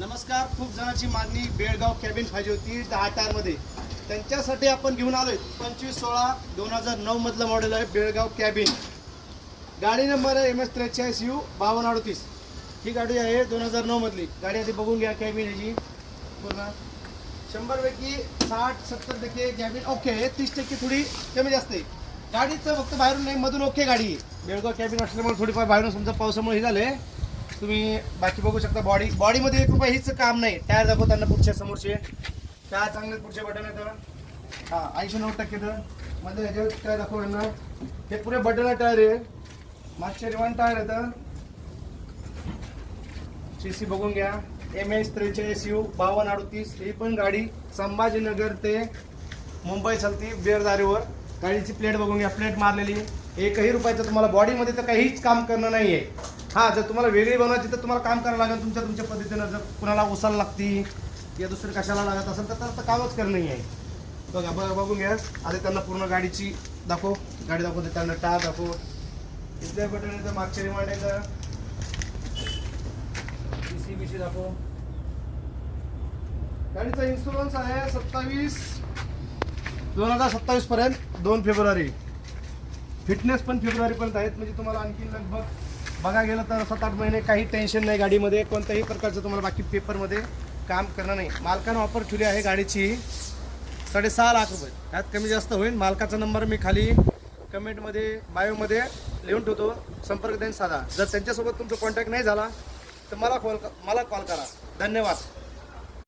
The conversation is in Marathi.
नमस्कार. खूप जणांची मागणी बेळगाव कॅबिन पाहिजे होती 10 टायरमध्ये. त्यांच्यासाठी आपण घेऊन आलोय 25/16/2009 मधलं मॉडेल आहे बेळगाव कॅबिन. गाडी नंबर आहे MS43U 5238. ही गाडी आहे 2009 मधली गाडी. आधी बघून घ्या कॅबिन ह्याची पूर्ण 100 पैकी 60-70% कॅबिन ओके आहे. 30% थोडी कमी जास्त आहे. गाडीचं फक्त बाहेरून नाही मधून ओके गाडी आहे. बेळगाव कॅबिन असल्यामुळे थोडीफार बाहेरून समजा पावसामुळे हे झाले. तुम्ही बाकी बघू शकता. बॉडीमध्ये 1 रुपया हीच काम नाही. टायर दाखवताना पुढच्या समोरचे टायर चांगले, पुढचे बटन येतं. हां 80-90% तर मध्ये ह्याच्यावर टायर दाखव यांना. हे पुरे बटन टायर आहे. मागचे रिवान टायर येतं. CC बघून घ्या. MS43U 5238. ही पण गाडी संभाजीनगर ते मुंबई चालती बेरदारीवर. गाडीची प्लेट बघून घ्या. प्लेट मारलेली. 1ही रुपयाचं तुम्हाला बॉडीमध्ये तर काहीच काम करणं नाही आहे. हां जर तुम्हाला वेगळी बनवायची तर तुम्हाला काम करावं लागेल तुमच्या पद्धतीनं. जर कुणाला उसाला लागती या दुसरी कशाला लागत असेल तर कामच करणं नाही आहे. बघा बघून घ्या. आधी त्यांना पूर्ण गाडीची दाखव. गाडी दाखवते त्यांना टायर दाखव. इथल्या बटन येतं. मागचे रिमांड येतं. CC दाखव. गाडीचा इन्शुरन्स आहे 2027 पर्यंत 2 फेब्रुवारी. फिटनेस पण फेब्रुवारीपर्यंत आहेत. म्हणजे तुम्हाला आणखी लगभग बघा गेलं तर 7-8 महिने काही टेन्शन नाही. गाडीमध्ये कोणत्याही प्रकारचं तुम्हाला बाकी पेपरमध्ये काम करणं नाही. मालकानं ऑफर ठेवली आहे गाडीची 6.5 लाख रुपये. त्यात कमी जास्त होईल. मालकाचा नंबर मी खाली कमेंटमध्ये बायोमध्ये लिहून ठेवतो. संपर्क त्यांनी साधा. जर त्यांच्यासोबत तुमचा कॉन्टॅक्ट नाही झाला तर मला कॉल करा. धन्यवाद.